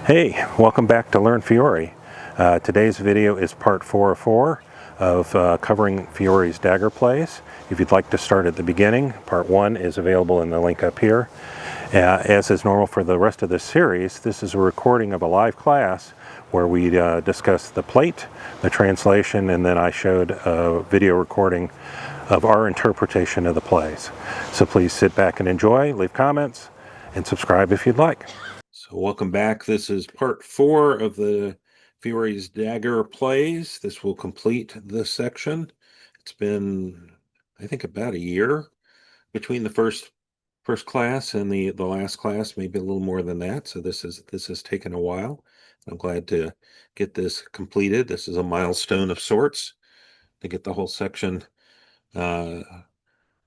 Hey, welcome back to Learn Fiore. Today's video is part 4 of covering Fiore's dagger plays. If you'd like to start at the beginning, part 1 is available in the link up here. As is normal for the rest of this series, this is a recording of a live class where we discussed the plate, the translation, and then I showed a video recording of our interpretation of the plays. So please sit back and enjoy, leave comments, and subscribe if you'd like. So welcome back. This is part 4 of the Fiore's dagger plays. This will complete this section. It's been, I think, about a year between the first class and the last class, maybe a little more than that. So this has taken a while. I'm glad to get this completed. This is a milestone of sorts to get the whole section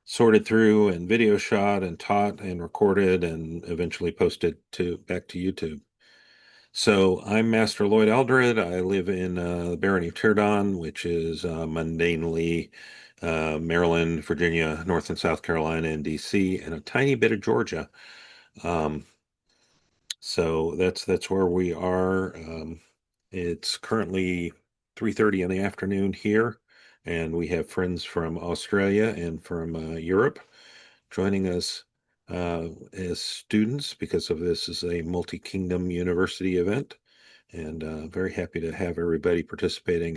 sorted through and video shot and taught and recorded and eventually posted back to YouTube. So I'm Master Lloyd Eldred. I live in the Barony of Tierdon, which is mundanely Maryland, Virginia, North and South Carolina, and DC, and a tiny bit of Georgia. So that's where we are. It's currently 3:30 in the afternoon here, and we have friends from Australia and from Europe joining us as students because of this is a multi-kingdom university event, and very happy to have everybody participating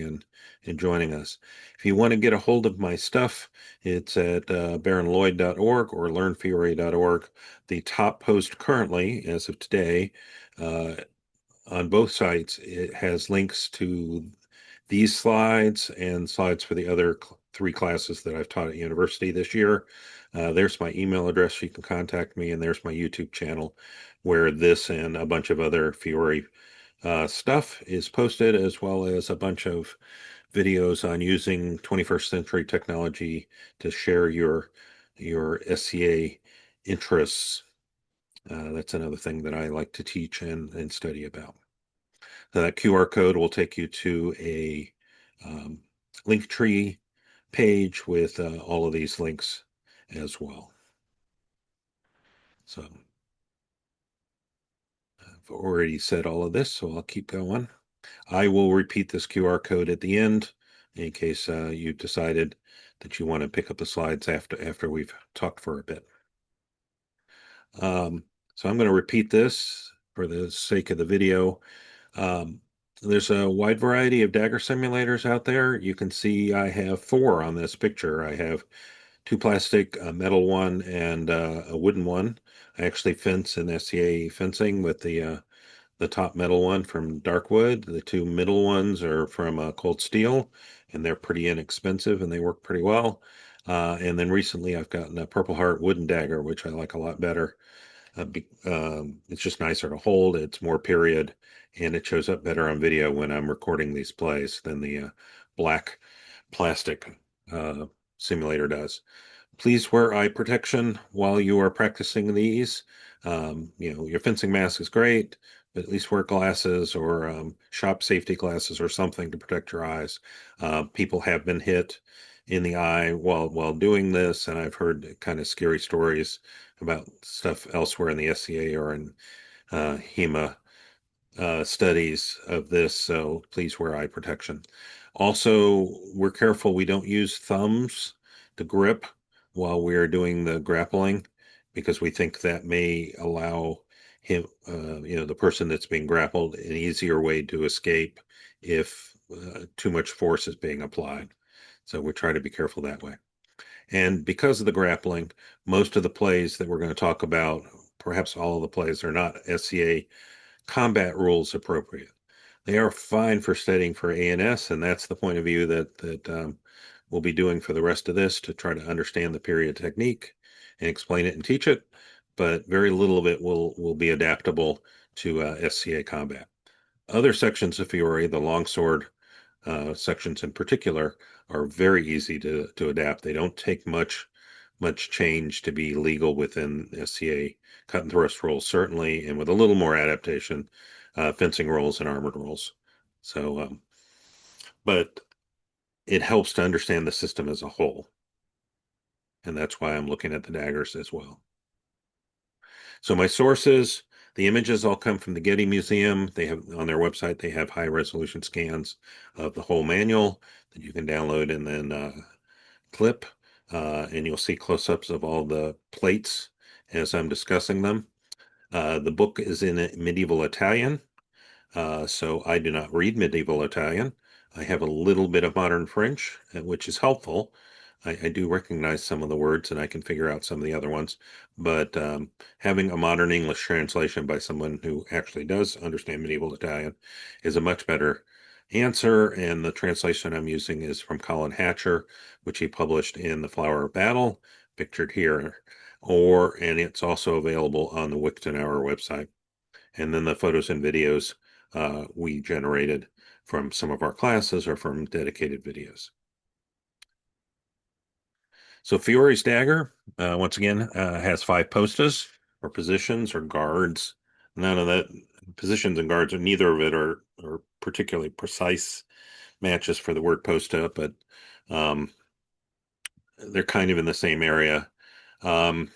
and joining us. If you want to get a hold of my stuff, it's at baronlloyd.org or learnfiore.org. The top post currently, as of today, on both sites, it has links to these slides and slides for the other 3 classes that I've taught at university this year. There's my email address. You can contact me, and there's my YouTube channel where this and a bunch of other Fiore stuff is posted, as well as a bunch of videos on using 21st century technology to share your SCA interests. That's another thing that I like to teach and study about. That QR code will take you to a link tree page with all of these links as well. So I've already said all of this, so I'll keep going. I will repeat this QR code at the end in case you decided that you want to pick up the slides after we've talked for a bit. So I'm going to repeat this for the sake of the video. There's a wide variety of dagger simulators out there. You can see I have 4 on this picture. I have 2 plastic, a metal one, and a wooden one. I actually fence in SCA fencing with the top metal one from Darkwood. The 2 middle ones are from Cold Steel, and they're pretty inexpensive and they work pretty well. And then recently I've gotten a Purple Heart wooden dagger, which I like a lot better. It's just nicer to hold. It's more period, and it shows up better on video when I'm recording these plays than the black plastic simulator does. Please wear eye protection while you are practicing these. Your fencing mask is great, but at least wear glasses or shop safety glasses or something to protect your eyes. People have been hit in the eye while doing this, and I've heard kind of scary stories about stuff elsewhere in the SCA or in HEMA studies of this, so please wear eye protection. Also, we're careful we don't use thumbs to grip while we're doing the grappling, because we think that may allow him, the person that's being grappled, an easier way to escape if too much force is being applied. So we try to be careful that way. And because of the grappling, most of the plays that we're going to talk about, perhaps all of the plays, are not SCA combat rules appropriate. They are fine for studying for ANS, and that's the point of view that we'll be doing for the rest of this, to try to understand the period technique and explain it and teach it. But very little of it will be adaptable to SCA combat. Other sections of Fiore, the longsword sections in particular, are very easy to adapt. They don't take much change to be legal within SCA cut and thrust rules, certainly, and with a little more adaptation, fencing rules and armored rules. So, but it helps to understand the system as a whole, and that's why I'm looking at the daggers as well. So my sources, The images all come from the Getty Museum. They have on their website, they have high resolution scans of the whole manual that you can download and then clip. And you'll see close-ups of all the plates as I'm discussing them. The book is in medieval Italian, so I do not read medieval Italian. I have a little bit of modern French, which is helpful. I do recognize some of the words and I can figure out some of the other ones, but having a modern English translation by someone who actually does understand medieval Italian is a much better answer. And the translation I'm using is from Colin Hatcher, which he published in The Flower of Battle, pictured here, and it's also available on the Wikton Hour website. And then the photos and videos we generated from some of our classes or from dedicated videos. So Fiore's dagger, once again, has 5 postas or positions or guards. None of that positions and guards, or neither of it are particularly precise matches for the word posta, but they're kind of in the same area. And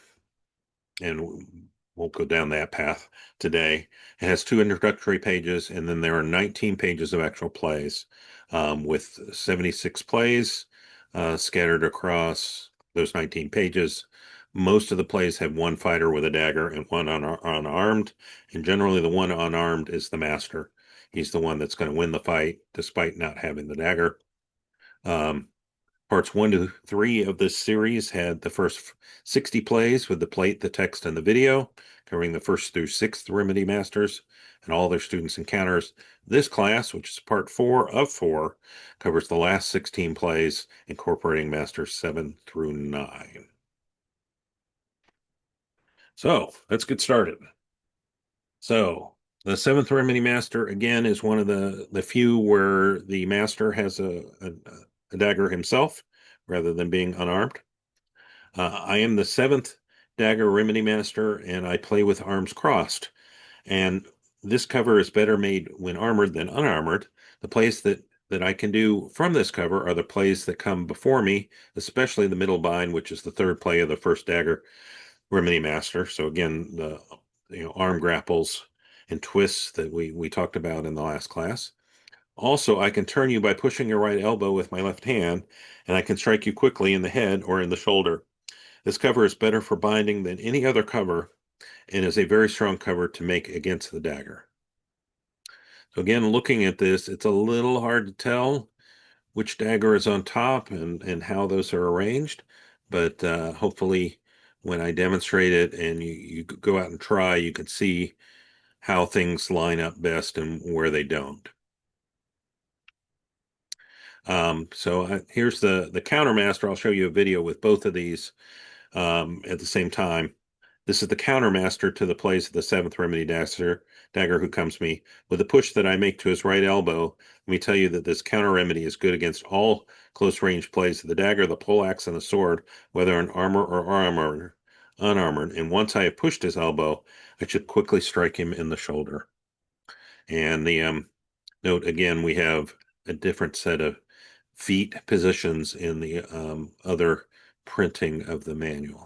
we'll go down that path today. It has 2 introductory pages, and then there are 19 pages of actual plays, with 76 plays scattered across those 19 pages. Most of the plays have one fighter with a dagger and one unarmed, and generally the one unarmed is the master. He's the one that's going to win the fight despite not having the dagger. Parts 1 to 3 of this series had the first 60 plays with the plate, the text, and the video, covering the 1st through 6th Remedy Masters and all their students' encounters. This class, which is part 4 of 4, covers the last 16 plays, incorporating Masters 7 through 9. So let's get started. So the 7th Remedy Master, again, is one of the few where the master has a dagger himself rather than being unarmed. I am the 7th dagger remedy master, and I play with arms crossed. And this cover is better made when armored than unarmored. The plays that I can do from this cover are the plays that come before me, especially the middle bind, which is the 3rd play of the 1st dagger remedy master. So again, the arm grapples and twists that we talked about in the last class. Also, I can turn you by pushing your right elbow with my left hand, and I can strike you quickly in the head or in the shoulder. This cover is better for binding than any other cover and is a very strong cover to make against the dagger. So again, looking at this, it's a little hard to tell which dagger is on top and how those are arranged, but hopefully when I demonstrate it and you go out and try, you can see how things line up best and where they don't. So here's the Countermaster. I'll show you a video with both of these at the same time. This is the Countermaster to the plays of the 7th Remedy dagger who comes me. With a push that I make to his right elbow, let me tell you that this counter remedy is good against all close range plays of the dagger, the poleaxe, and the sword, whether in armor or unarmored. And once I have pushed his elbow, I should quickly strike him in the shoulder. And the note again, we have a different set of feet positions in the other printing of the manual.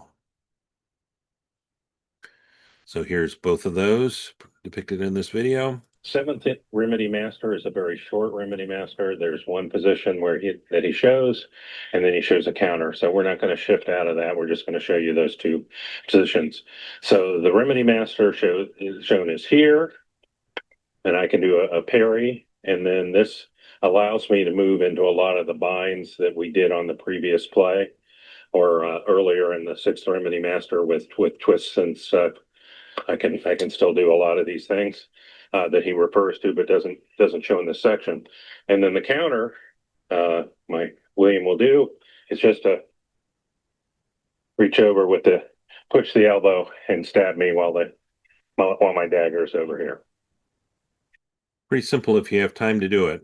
So here's both of those depicted in this video. 7th Remedy Master is a very short Remedy Master. There's one position where he shows, and then he shows a counter. So we're not going to shift out of that. We're just going to show you those 2 positions. So the Remedy Master shown is here, and I can do a parry, and then this allows me to move into a lot of the binds that we did on the previous play, or earlier in the 6th Remedy Master with twists and stuff. I can still do a lot of these things that he refers to, but doesn't show in this section. And then the counter, my William will do is just to reach over with the push the elbow and stab me while my dagger is over here. Pretty simple if you have time to do it.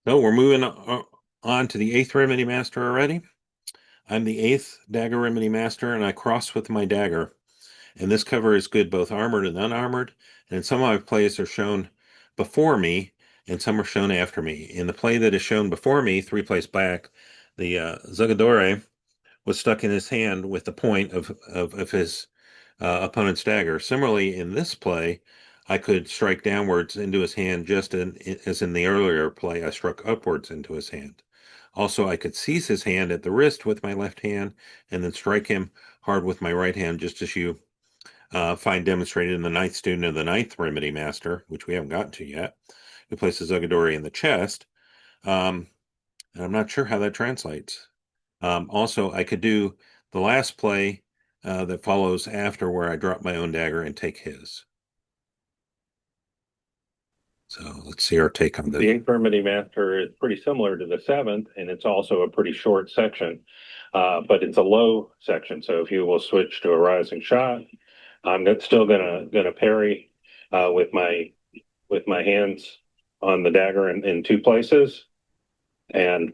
So we're moving on to the 8th Remedy Master already. I'm the 8th Dagger Remedy Master, and I cross with my dagger. And this cover is good both armored and unarmored. And some of my plays are shown before me, and some are shown after me. In the play that is shown before me, 3 plays back, the Zugadore was stuck in his hand with the point of his opponent's dagger. Similarly, in this play, I could strike downwards into his hand as in the earlier play, I struck upwards into his hand. Also, I could seize his hand at the wrist with my left hand and then strike him hard with my right hand, just as you find demonstrated in the ninth student of the ninth remedy master, which we haven't gotten to yet, who places Ugadori in the chest. Um, and I'm not sure how that translates. Also, I could do the last play that follows after where I drop my own dagger and take his. So let's see our take on The the. eighth remedy master is pretty similar to the seventh, and it's also a pretty short section, but it's a low section. So if you will switch to a rising shot, I'm still gonna parry with my hands on the dagger in two places, and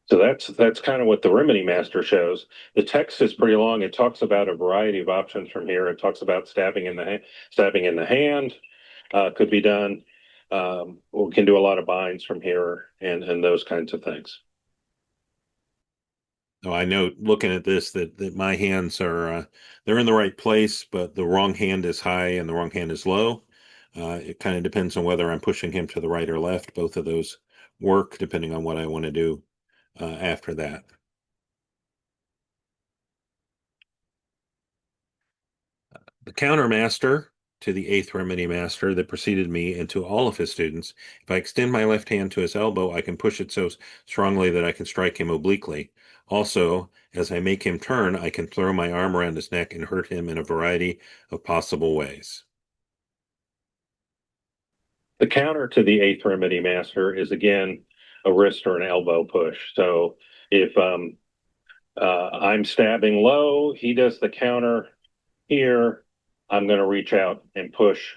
so that's kind of what the remedy master shows. The text is pretty long. It talks about a variety of options from here. It talks about stabbing in the hand could be done. We can do a lot of binds from here and those kinds of things. Oh, I know looking at this that my hands are they're in the right place, but the wrong hand is high and the wrong hand is low. It kind of depends on whether I'm pushing him to the right or left. Both of those work depending on what I want to do after that. The countermaster to the eighth remedy master that preceded me and to all of his students, if I extend my left hand to his elbow, I can push it so strongly that I can strike him obliquely. Also, as I make him turn, I can throw my arm around his neck and hurt him in a variety of possible ways. The counter to the eighth remedy master is again a wrist or an elbow push. So if I'm stabbing low, he does the counter here. I'm going to reach out and push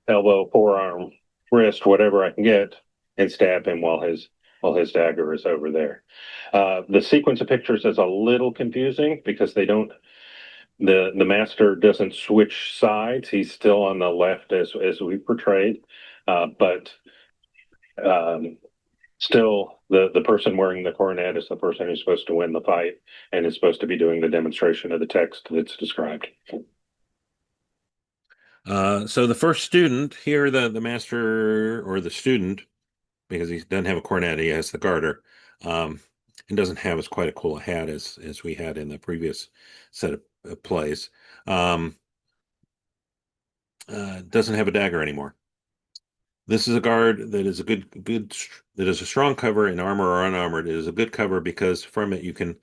elbow, forearm, wrist, whatever I can get, and stab him while his dagger is over there. The sequence of pictures is a little confusing because they don't the master doesn't switch sides. He's still on the left as we portrayed, but um, still the person wearing the coronet is the person who's supposed to win the fight and is supposed to be doing the demonstration of the text that's described. So the first student here, the master or the student, because he doesn't have a cornet, he has the garter, um, and doesn't have as quite a cool a hat as we had in the previous set of plays. Um, doesn't have a dagger anymore. This is a guard that is a that is a strong cover in armor or unarmored. It is a good cover because from it you can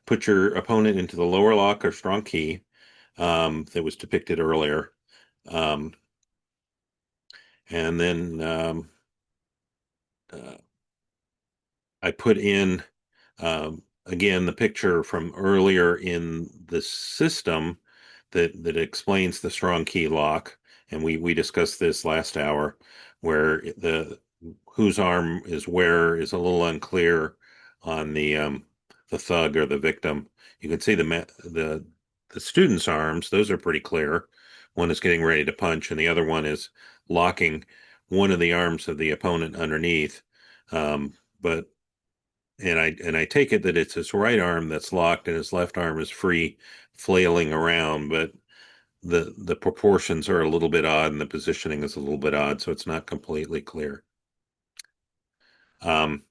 put your opponent into the lower lock or strong key that was depicted earlier. Um, and then uh, I put in again the picture from earlier in the system that explains the strong key lock, and we discussed this last hour, where the whose arm is where is a little unclear on the thug or the victim. You can see the student's arms; those are pretty clear. One is getting ready to punch, and the other one is locking one of the arms of the opponent underneath. But and I take it that it's his right arm that's locked and his left arm is free, flailing around, but the proportions are a little bit odd and the positioning is a little bit odd, so it's not completely clear. Um,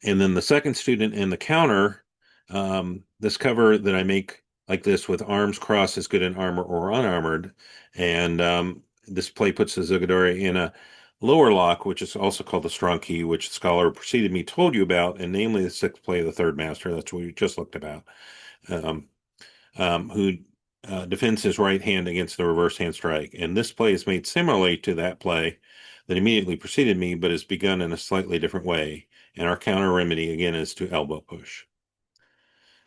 and then the second student in the counter, this cover that I make like this with arms crossed is good in armor or unarmored, and this play puts the Zugadori in a lower lock, which is also called the strong key, which the scholar preceded me told you about, and namely the sixth play of the third master. That's what we just looked about. Um, who defends his right hand against the reverse hand strike. And this play is made similarly to that play that immediately preceded me, but is begun in a slightly different way. And our counter remedy again is to elbow push.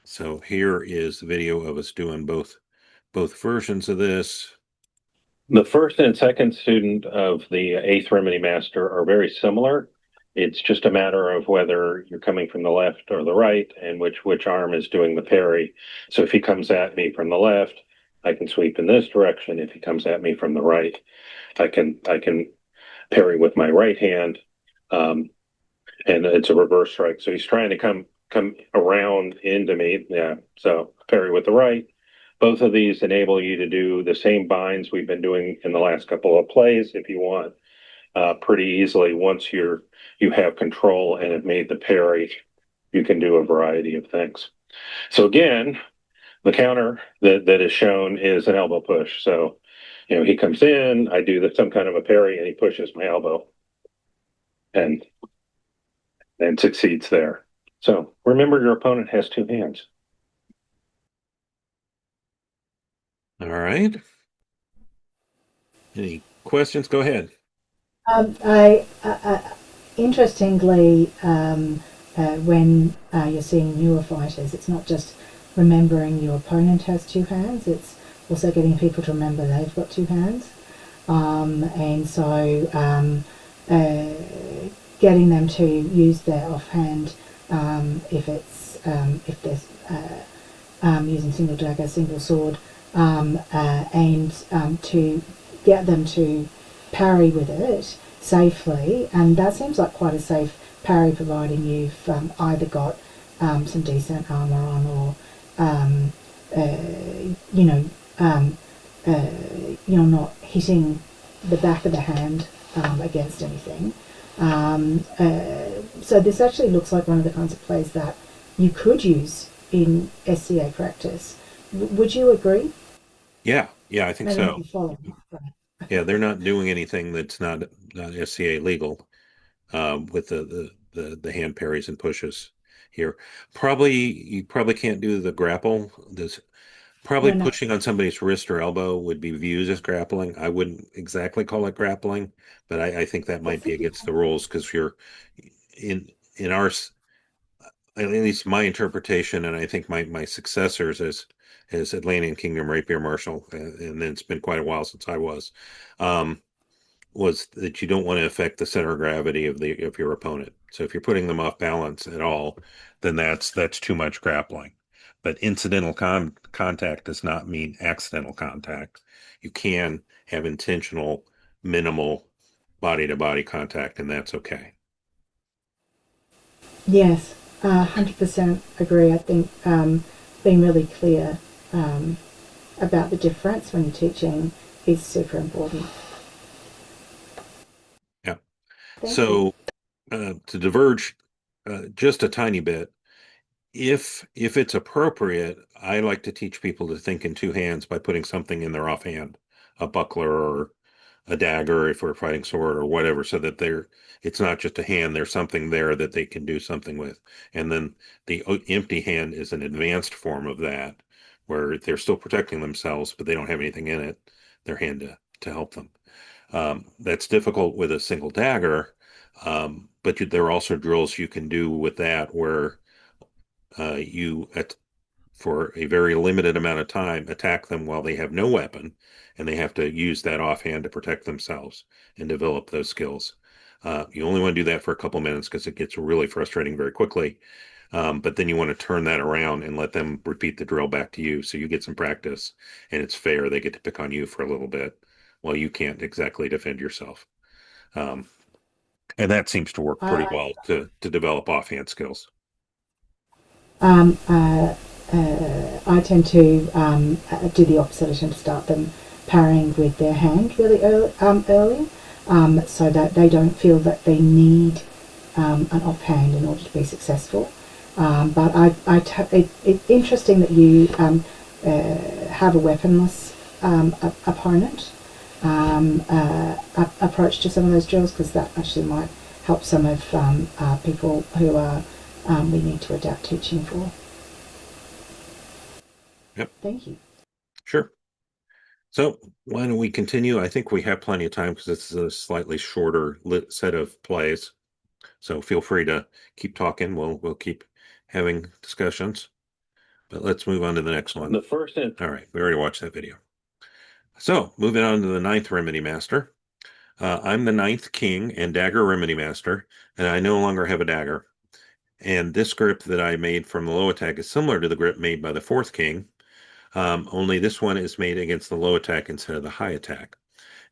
So here is the video of us doing both versions of this. The first and second student of the eighth remedy master are very similar. It's just a matter of whether you're coming from the left or the right and which arm is doing the parry. So if he comes at me from the left, I can sweep in this direction. If he comes at me from the right, I can parry with my right hand. Um, and it's a reverse strike. So he's trying to come come around into me. Yeah. So parry with the right. Both of these enable you to do the same binds we've been doing in the last couple of plays if you want, pretty easily. Once you have control and have made the parry, you can do a variety of things. So again, the counter that is shown is an elbow push. So, he comes in, I do some kind of a parry, and he pushes my elbow and succeeds there. So remember, your opponent has two hands. All right. Any questions? Go ahead. Interestingly, when you're seeing newer fighters, it's not just remembering your opponent has two hands, it's also getting people to remember they've got two hands. And so getting them to use their offhand if they're using single dagger, single sword, and to get them to parry with it safely. And that seems like quite a safe parry, providing you've either got some decent armor on, or you know, you're not hitting the back of the hand against anything. So this actually looks like one of the kinds of plays that you could use in SCA practice. Would you agree? Yeah, yeah, I think I don't know if so. you follow me. Yeah, they're not doing anything that's not SCA legal with the hand parries and pushes here. Probably you probably can't do the grapple. This probably Why not? pushing on somebody's wrist or elbow would be viewed as grappling. I wouldn't exactly call it grappling, but I think that I might be think you against the rules because you're in our at least my interpretation, and I think my successors as Atlantean Kingdom Rapier Marshal, and then it's been quite a while since I um, was that you don't want to affect the center of gravity of your opponent. So if you're putting them off balance at all, then that's too much grappling. But incidental contact does not mean accidental contact. You can have intentional, minimal body to body contact, and that's okay. Yes, 100% agree. I think being really clear about the difference when you're teaching is super important. Yeah. Thank you. So to diverge just a tiny bit, if it's appropriate, I like to teach people to think in two hands by putting something in their offhand, a buckler or a dagger if we're fighting sword or whatever, so that it's not just a hand, there's something there that they can do something with. And then the empty hand is an advanced form of that, where they're still protecting themselves, but they don't have anything in it, their hand to help them. That's difficult with a single dagger, but there are also drills you can do with that where you for a very limited amount of time attack them while they have no weapon, and they have to use that offhand to protect themselves and develop those skills. You only want to do that for a couple minutes because it gets really frustrating very quickly. But then you want to turn that around and let them repeat the drill back to you so you get some practice and it's fair. They get to pick on you for a little bit while you can't exactly defend yourself. Um, and that seems to work pretty I, well to develop offhand skills. um, uh, I tend to do the opposite. I tend to start them parrying with their hand really early, so that they don't feel that they need an offhand in order to be successful. But it's interesting that you have a weaponless opponent approach to some of those drills, because that actually might help some of people who are we need to adapt teaching for. Yep, Thank you. sure. So why don't we continue? I think we have plenty of time because this is a slightly shorter set of plays. So feel free to keep talking. We'll keep having discussions. But let's move on to the next one. The first in All right, we already watched that video. So moving on to the ninth Remedy Master. I'm the ninth King and Dagger Remedy Master, and I no longer have a dagger. And this grip that I made from the low attack is similar to the grip made by the fourth King, only this one is made against the low attack instead of the high attack.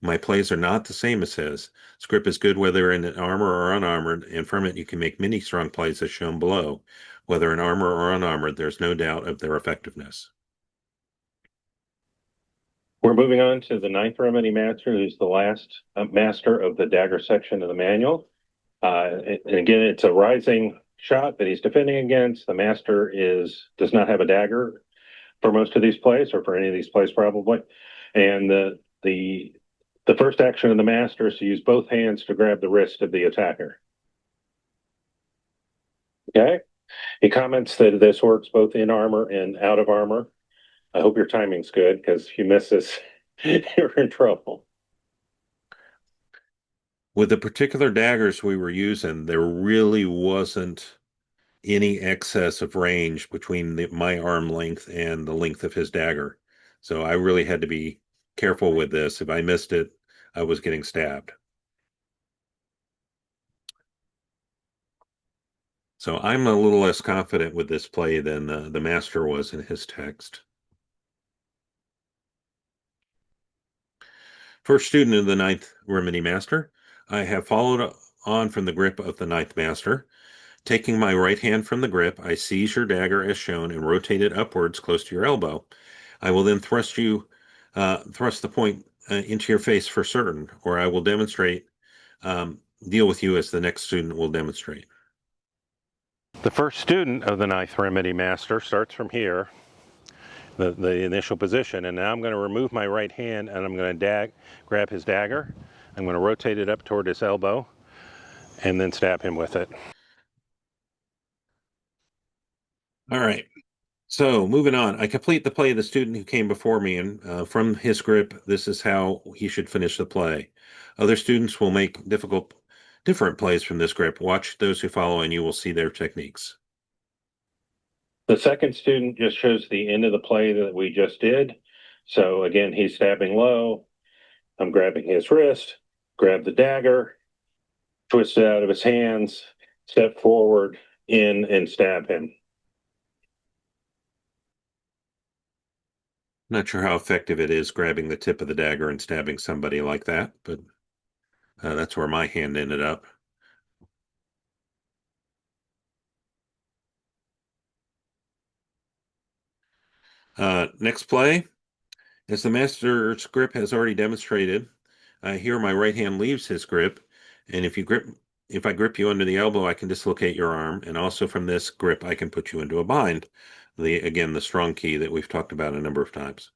My plays are not the same as his. Script is good whether in armor or unarmored, and from it you can make many strong plays as shown below. Whether in armor or unarmored, there's no doubt of their effectiveness. We're moving on to the ninth remedy master, who's the last master of the dagger section of the manual. And again, it's a rising shot that he's defending against. The master does not have a dagger for most of these plays, or for any of these plays probably. And the first action of the master is to use both hands to grab the wrist of the attacker. Okay. He comments that this works both in armor and out of armor. I hope your timing's good, because if you miss this, you're in trouble. With the particular daggers we were using, there really wasn't any excess of range between my arm length and the length of his dagger. So I really had to be careful with this. If I missed it, I was getting stabbed. So I'm a little less confident with this play than the master was in his text. First student of the ninth remedy master, I have followed on from the grip of the ninth master. Taking my right hand from the grip, I seize your dagger as shown and rotate it upwards close to your elbow. I will then thrust the point into your face for certain, or I will deal with you as the next student will demonstrate. The first student of the ninth remedy master starts from here, the initial position, and now I'm going to remove my right hand and I'm going to grab his dagger. I'm going to rotate it up toward his elbow and then stab him with it. All right. So moving on, I complete the play of the student who came before me, and from his grip, this is how he should finish the play. Other students will make different plays from this grip. Watch those who follow, and you will see their techniques. The second student just shows the end of the play that we just did. So again, he's stabbing low. I'm grabbing his wrist, grab the dagger, twist it out of his hands, step forward in and stab him. Not sure how effective it is grabbing the tip of the dagger and stabbing somebody like that, but that's where my hand ended up. Next play, as the master's grip has already demonstrated, here my right hand leaves his grip, and if I grip you under the elbow, I can dislocate your arm, and also from this grip, I can put you into a bind. Again, the strong key that we've talked about a number of times.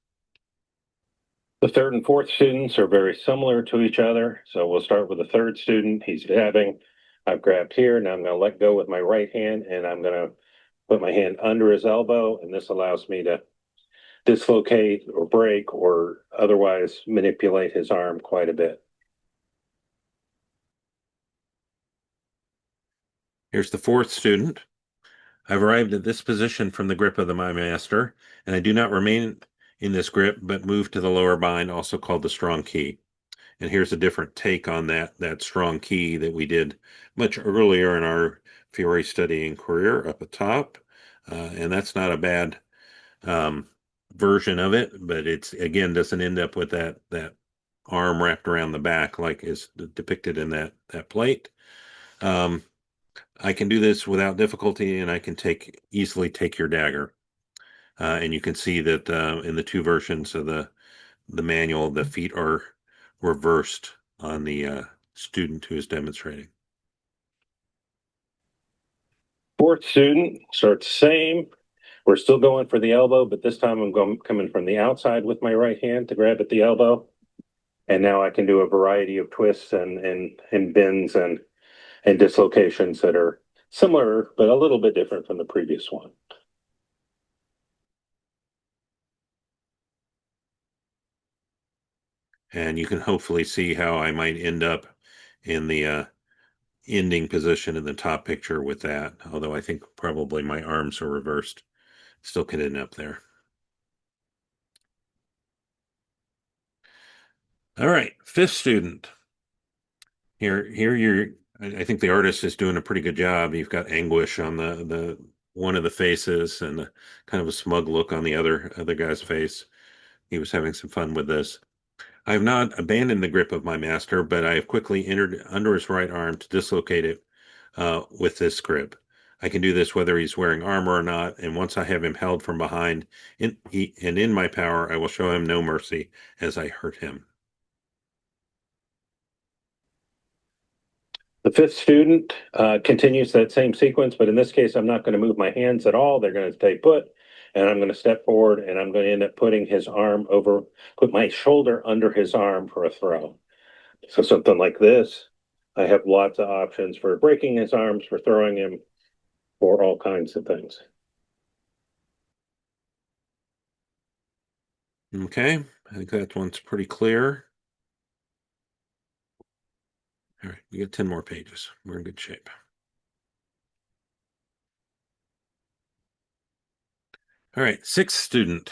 The third and fourth students are very similar to each other. So we'll start with the third student. He's dabbing. I've grabbed here. Now I'm going to let go with my right hand, and I'm going to put my hand under his elbow. And this allows me to dislocate or break or otherwise manipulate his arm quite a bit. Here's the fourth student. I've arrived at this position from the grip of my master, and I do not remain in this grip, but move to the lower bind, also called the strong key. And here's a different take on that strong key that we did much earlier in our Fiore studying career up at top. And that's not a bad version of it, but it's, again, doesn't end up with that arm wrapped around the back like is depicted in that plate. I can do this without difficulty, and I can easily take your dagger. And you can see that in the two versions of the manual, the feet are reversed on the student who is demonstrating. Fourth student starts the same. We're still going for the elbow, but this time I'm coming from the outside with my right hand to grab at the elbow. And now I can do a variety of twists and bends and dislocations that are similar, but a little bit different from the previous one. And you can hopefully see how I might end up in the ending position in the top picture with that, although I think probably my arms are reversed. Still could end up there. All right, fifth student. I think the artist is doing a pretty good job. You've got anguish on the one of the faces and kind of a smug look on the other guy's face. He was having some fun with this. I have not abandoned the grip of my master, but I have quickly entered under his right arm to dislocate it with this grip. I can do this whether he's wearing armor or not, and once I have him held from behind and in my power, I will show him no mercy as I hurt him. The fifth student continues that same sequence, but in this case, I'm not going to move my hands at all. They're going to stay put, and I'm going to step forward, and I'm going to end up putting his arm over, put my shoulder under his arm for a throw. So something like this, I have lots of options for breaking his arms, for throwing him, for all kinds of things. Okay, I think that one's pretty clear. All right, we got 10 more pages. We're in good shape. All right, sixth student.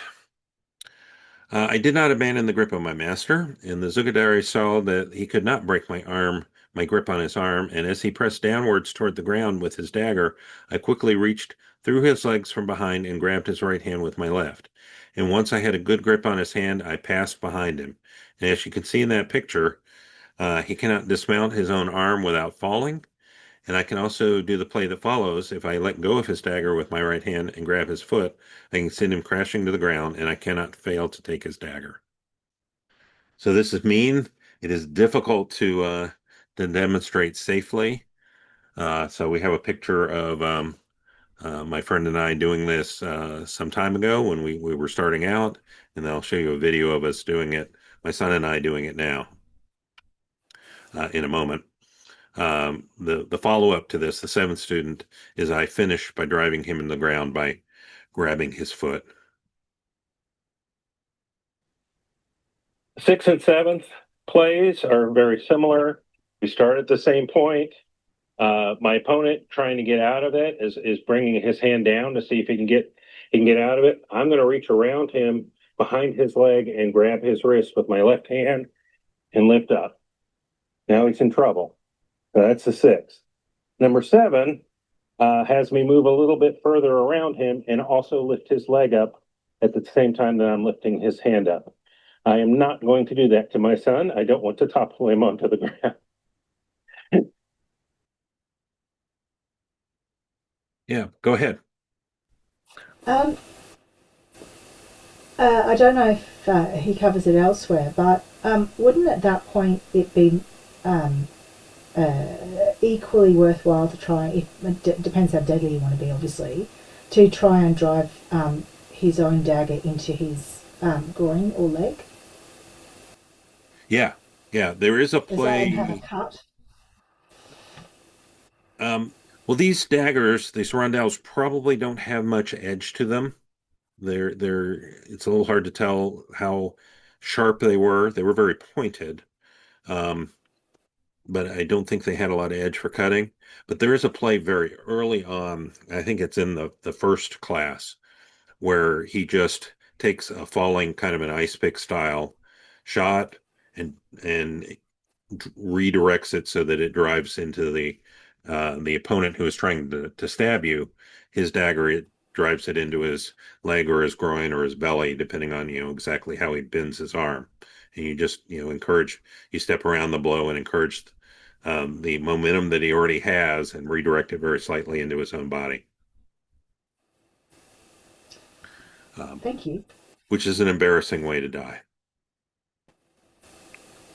I did not abandon the grip of my master, and the Zugadari saw that he could not break my grip on his arm, and as he pressed downwards toward the ground with his dagger, I quickly reached through his legs from behind and grabbed his right hand with my left. And once I had a good grip on his hand, I passed behind him. And as you can see in that picture, he cannot dismount his own arm without falling. And I can also do the play that follows. If I let go of his dagger with my right hand and grab his foot, I can send him crashing to the ground, and I cannot fail to take his dagger. So this is mean. It is difficult to demonstrate safely. So we have a picture of my friend and I doing this some time ago when we were starting out, and I'll show you a video of us doing it, my son and I doing it now in a moment. The follow-up to this, the seventh student, is I finish by driving him in the ground by grabbing his foot. Sixth and seventh plays are very similar. We start at the same point. My opponent trying to get out of it is bringing his hand down to see if he can get out of it. I'm going to reach around him behind his leg and grab his wrist with my left hand and lift up. Now he's in trouble. So that's the sixth. Number seven has me move a little bit further around him and also lift his leg up at the same time that I'm lifting his hand up. I am not going to do that to my son. I don't want to topple him onto the ground. Yeah, go ahead. Um, I don't know if he covers it elsewhere, but wouldn't at that point it be um, equally worthwhile to try, if it depends how deadly you want to be, obviously, to try and drive his own dagger into his groin or leg? Yeah, yeah, there is a Does that and have a play. cut? Um, well, these daggers, these rondelles, probably don't have much edge to them. They're it's a little hard to tell how sharp they were. They were very pointed. Um, but I don't think they had a lot of edge for cutting. But there is a play very early on, I think it's in the first class, where he just takes a falling kind of an ice pick style shot and redirects it so that it drives into the opponent who is trying to stab you. His dagger, it drives it into his leg or his groin or his belly, depending on exactly how he bends his arm. And you just encourage, you step around the blow and encourage the momentum that he already has and redirect it very slightly into his own body, um, Thank you. which is an embarrassing way to die.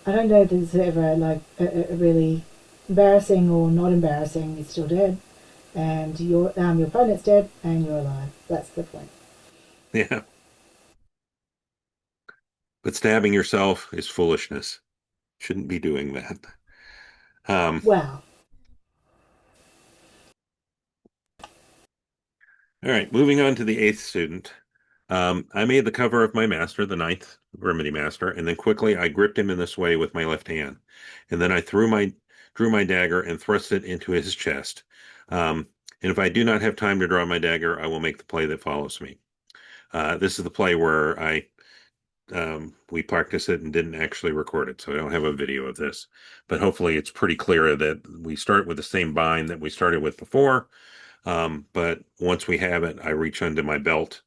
I don't know if there's ever like a really embarrassing or not embarrassing. He's still dead, and your opponent's dead, and you're alive. That's the point. Yeah. But stabbing yourself is foolishness. Shouldn't be doing that. Um, Wow. all right, moving on to the eighth student. I made the cover of my master, the ninth remedy master, and then quickly I gripped him in this way with my left hand. And then I drew my dagger and thrust it into his chest. And if I do not have time to draw my dagger, I will make the play that follows me. This is the play where we practiced it and didn't actually record it, so I don't have a video of this. But hopefully it's pretty clear that we start with the same bind that we started with before. But once we have it, I reach under my belt,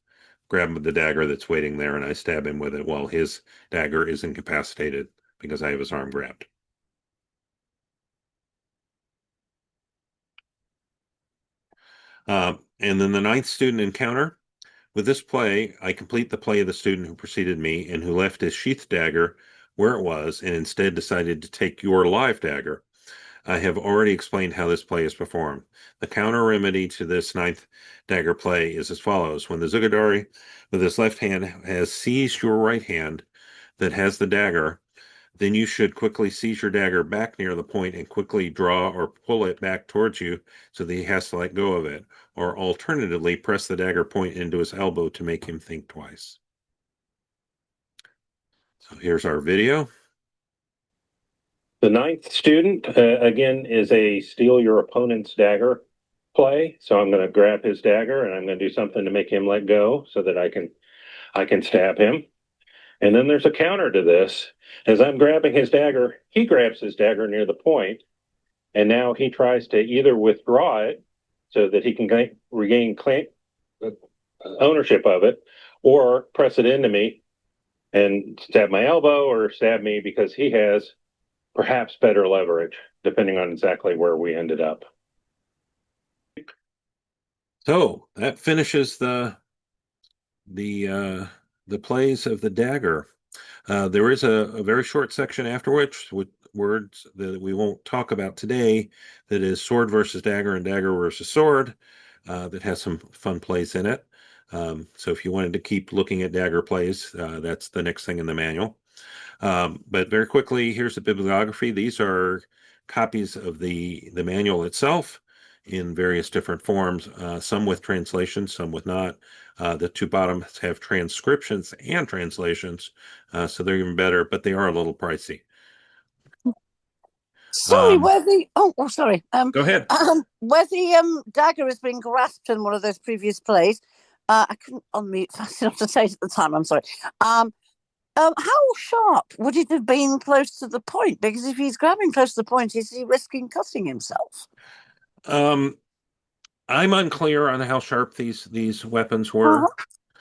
grab the dagger that's waiting there, and I stab him with it while his dagger is incapacitated because I have his arm grabbed. And then the ninth student encounter. With this play, I complete the play of the student who preceded me and who left his sheath dagger where it was and instead decided to take your live dagger. I have already explained how this play is performed. The counter remedy to this ninth dagger play is as follows. When the Zugadari with his left hand has seized your right hand that has the dagger, then you should quickly seize your dagger back near the point and quickly draw or pull it back towards you so that he has to let go of it. Or alternatively, press the dagger point into his elbow to make him think twice. So here's our video. The ninth student, again, is a steal your opponent's dagger play. So I'm going to grab his dagger and I'm going to do something to make him let go so that I can stab him. And then there's a counter to this. As I'm grabbing his dagger, he grabs his dagger near the point, and now he tries to either withdraw it so that he can regain ownership of it, or press it into me and stab my elbow or stab me because he has perhaps better leverage, depending on exactly where we ended up. So that finishes the plays of the dagger. There is a very short section afterwards with words that we won't talk about today that is sword versus dagger and dagger versus sword that has some fun plays in it. So if you wanted to keep looking at dagger plays, that's the next thing in the manual. But very quickly, here's the bibliography. These are copies of the manual itself in various different forms, some with translations, some with not. The two bottoms have transcriptions and translations, so they're even better, but they are a little pricey. Sorry, Um, where the sorry. Go ahead. Where the dagger has been grasped in one of those previous plays. I couldn't unmute fast enough to say it at the time. I'm sorry. How sharp would it have been close to the point? Because if he's grabbing close to the point, is he risking cutting himself? Um, I'm unclear on how sharp these weapons Uh-huh. were.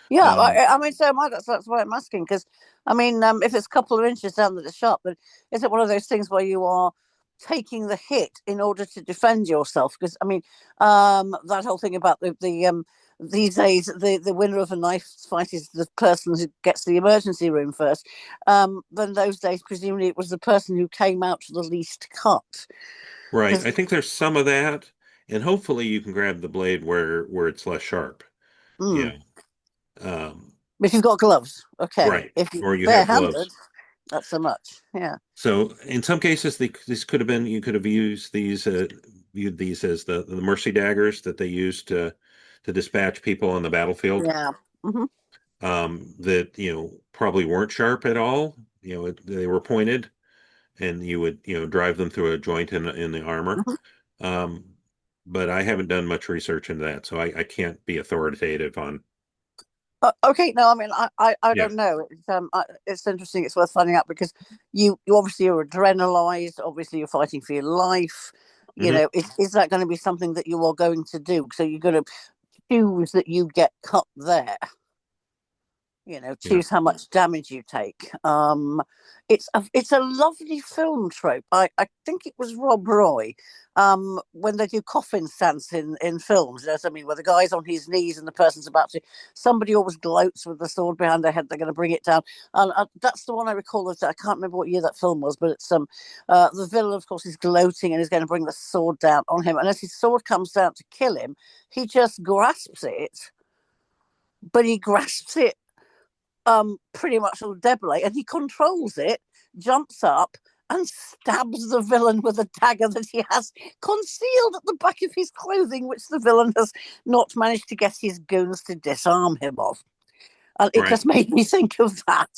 Yeah, Um, I mean, so am I. That's why I'm asking. Because I mean, if it's a couple of inches down that it's sharp, but is it one of those things where you are taking the hit in order to defend yourself? Because I mean, that whole thing about the these days, the winner of a knife fight is the person who gets to the emergency room first. Then those days, presumably, it was the person who came out the least cut. right. Because I think there's some of that, and hopefully you can grab the blade where it's less sharp. Yeah. if you've got gloves, okay. Right. If you're Or you have barehanded, gloves. not so much. Yeah. So in some cases, this could have been you could have used viewed these as the mercy daggers that they used to dispatch people on the battlefield. Yeah. Hmm. That probably weren't sharp at all. They were pointed, and you would drive them through a joint in the armor. Hmm. Um, but I haven't done much research into that, so I can't be authoritative on. Okay, no, I mean, I Yeah. don't know. It's interesting. It's worth finding out because you obviously are adrenalized. Obviously, you're fighting for your life. Hmm. Is that going to be something that you are going to do? So you're going to choose that you get cut there. Yeah. Choose how much damage you take. It's a lovely film trope. I think it was Rob Roy, when they do coffin stance in films. I mean, where the guy's on his knees and the person's about to. Somebody always gloats with the sword behind their head. They're going to bring it down, and that's the one I recall. I can't remember what year that film was, but it's the villain, of course, is gloating and is going to bring the sword down on him. And as his sword comes down to kill him, he just grasps it, but he grasps it pretty much all debile, and he controls it, jumps up, and stabs the villain with a dagger that he has concealed at the back of his clothing, which the villain has not managed to get his goons to disarm him of. And it Right. just made me think of that.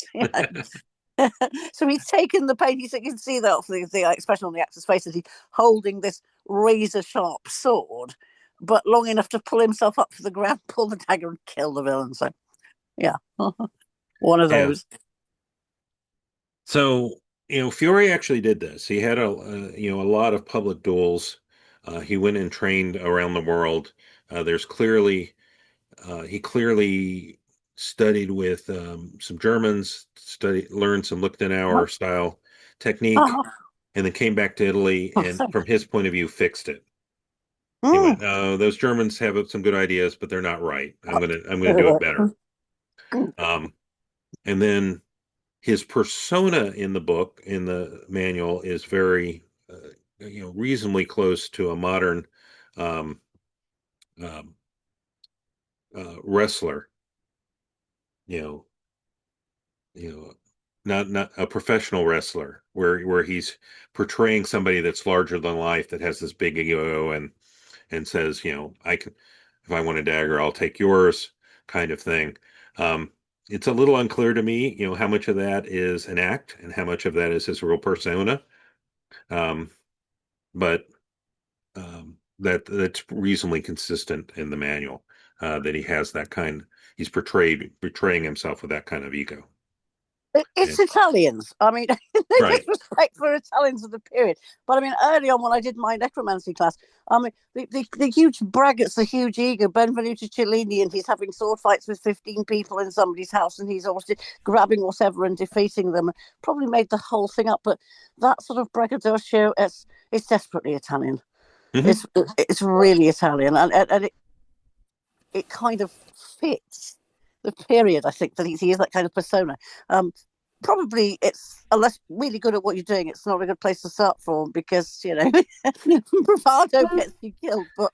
So he's taken the pain. You can see that the expression on the actor's face that he's holding this razor sharp sword, but long enough to pull himself up to the ground, pull the dagger, and kill the villain. So, yeah. One of Yeah. those. So, Fiore actually did this. He had a lot of public duels. He went and trained around the world. He clearly studied with some Germans, learned some Lichtenauer style technique, Oh, and then came back to Italy oh, and, sorry. from his point of view, fixed it. He Mm. went, those Germans have some good ideas, but they're not right. I'm gonna do it better. Um, and then his persona in the book, in the manual, is very, reasonably close to a modern um, um, wrestler. You know, you know, not a professional wrestler, where he's portraying somebody that's larger than life, that has this big ego, and says, I can, if I want a dagger, I'll take yours, kind of thing. Um, it's a little unclear to me, how much of that is an act and how much of that is his real persona. Um, but that's reasonably consistent in the manual, that he has that kind. He's betraying himself with that kind of ego. It's And, Italians. I mean, they right. disrespect for Italians of the period. But I mean, early on when I did my necromancy class, I mean, the huge braggarts, the huge ego, Benvenuto Cellini, and he's having sword fights with 15 people in somebody's house, and he's obviously grabbing whatever and defeating them. Probably made the whole thing up. But that sort of braggadocio, it's desperately Italian. Hmm. It's really Italian, and it kind of fits the period. I think that he is that kind of persona. Um, Probably it's, unless really good at what you're doing, it's not a good place to start from, because bravado Well, gets you killed. But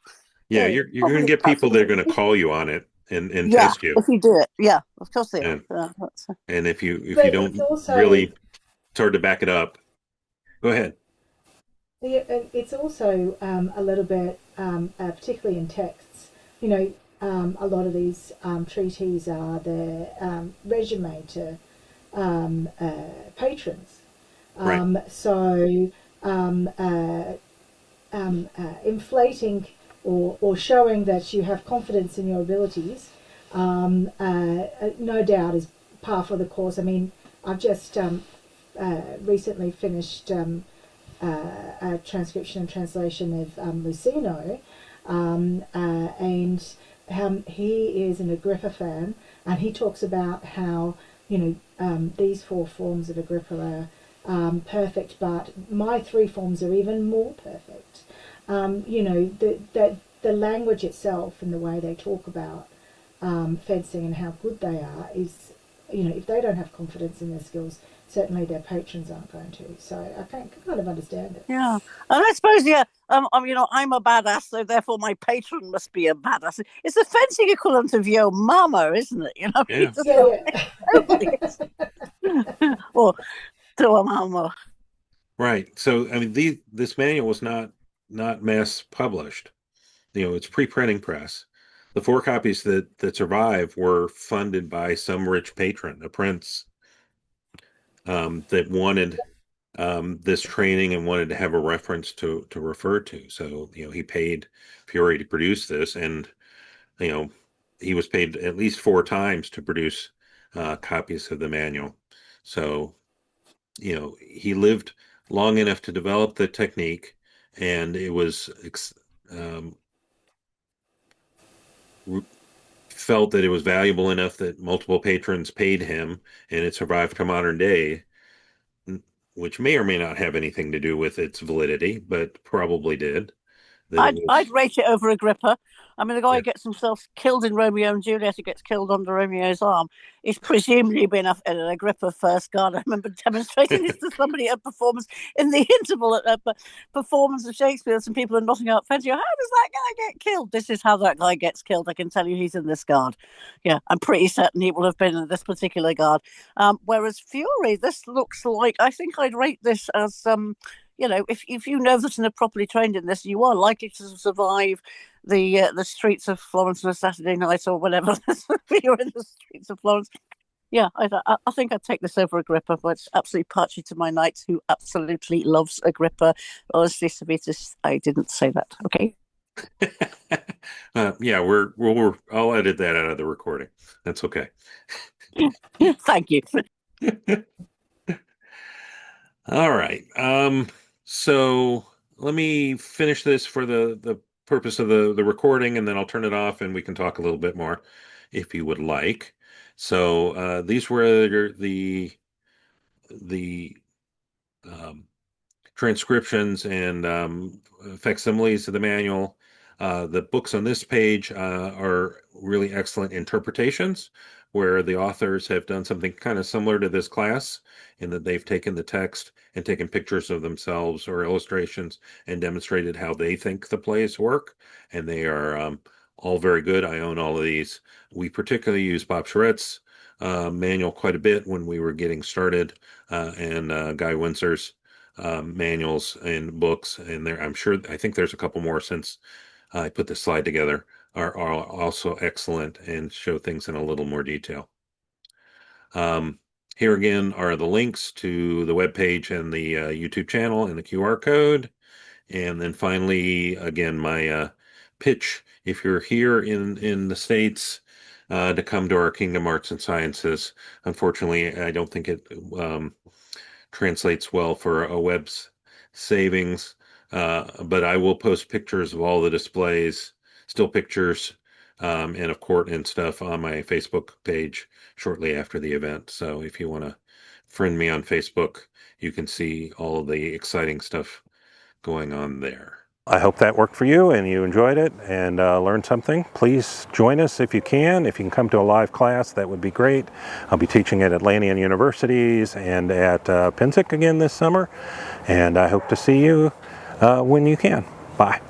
Yeah, you're going to probably get that's people that are it. going to call you on it and Yeah, test you. if you do it, yeah, of course they are. And That's, and if you but it's don't also really, it's hard to back it up. Go ahead. it's also a little bit, particularly in texts. A lot of these treaties are the resume to patrons. Right. So inflating or showing that you have confidence in your abilities, no doubt is par for the course. I mean, I've just recently finished a transcription and translation of Lucino, and he is an Agrippa fan, and he talks about how these four forms of Agrippa are perfect, but my three forms are even more perfect. The language itself and the way they talk about fencing and how good they are is, if they don't have confidence in their skills, certainly their patrons aren't going to. So I can kind of understand it. yeah, and I suppose, yeah. I'm a badass, so therefore my patron must be a badass. It's the fencing equivalent of yo mama, isn't it? You Yeah. just Yeah, go, yeah. totally. Or to a mama. Right. So, I mean, this manual was not mass published. It's pre-printing press. The four copies that survive were funded by some rich patron, a prince, that wanted this training and wanted to have a reference to refer to. So, he paid Fiore to produce this, and you know, he was paid at least four times to produce copies of the manual. So, he lived long enough to develop the technique, and it was um, felt that it was valuable enough that multiple patrons paid him, and it survived to modern day, which may or may not have anything to do with its validity, but probably did. That it I'd was, rate it over Agrippa. I mean, the guy yeah, who gets himself killed in Romeo and Juliet, who gets killed under Romeo's arm, is presumably been an Agrippa first guard. I remember demonstrating this to somebody at a performance in the interval at a performance of Shakespeare. Some people are knotting up fence. How does that guy get killed? This is how that guy gets killed. I can tell you, he's in this guard. Yeah, I'm pretty certain he will have been in this particular guard. Whereas Fury, this looks like, I think I'd rate this as if you know that and are properly trained in this, you are likely to survive the streets of Florence on a Saturday night or whatever. You're in the streets of Florence. Yeah, I think I'd take this over Agrippa, but it's absolutely partly to my knight who absolutely loves Agrippa. Honestly, Savitas, I didn't say that. Okay. yeah, I'll edit that out of the recording. That's okay. Thank you. All right. So let me finish this for the purpose of the recording, and then I'll turn it off, and we can talk a little bit more if you would like. So these were the um, transcriptions and facsimiles of the manual. The books on this page are really excellent interpretations, where the authors have done something kind of similar to this class in that they've taken the text and taken pictures of themselves or illustrations and demonstrated how they think the plays work. And they are all very good. I own all of these. We particularly use Bob Charet's manual quite a bit when we were getting started, and Guy Windsor's manuals and books. And there, I think there's a couple more since I put this slide together, are also excellent and show things in a little more detail. Here again are the links to the webpage and the YouTube channel and the QR code. And then finally, again, my pitch, if you're here in the States, to come to our Kingdom Arts and Sciences. Unfortunately, I don't think it translates well for a web savings, but I will post pictures of all the displays, still pictures, and of court and stuff on my Facebook page shortly after the event. So if you want to friend me on Facebook, you can see all of the exciting stuff going on there. I hope that worked for you and you enjoyed it and learned something. Please join us if you can. If you can come to a live class, that would be great. I'll be teaching at Atlantean universities and at Pensick again this summer. And I hope to see you when you can. Bye.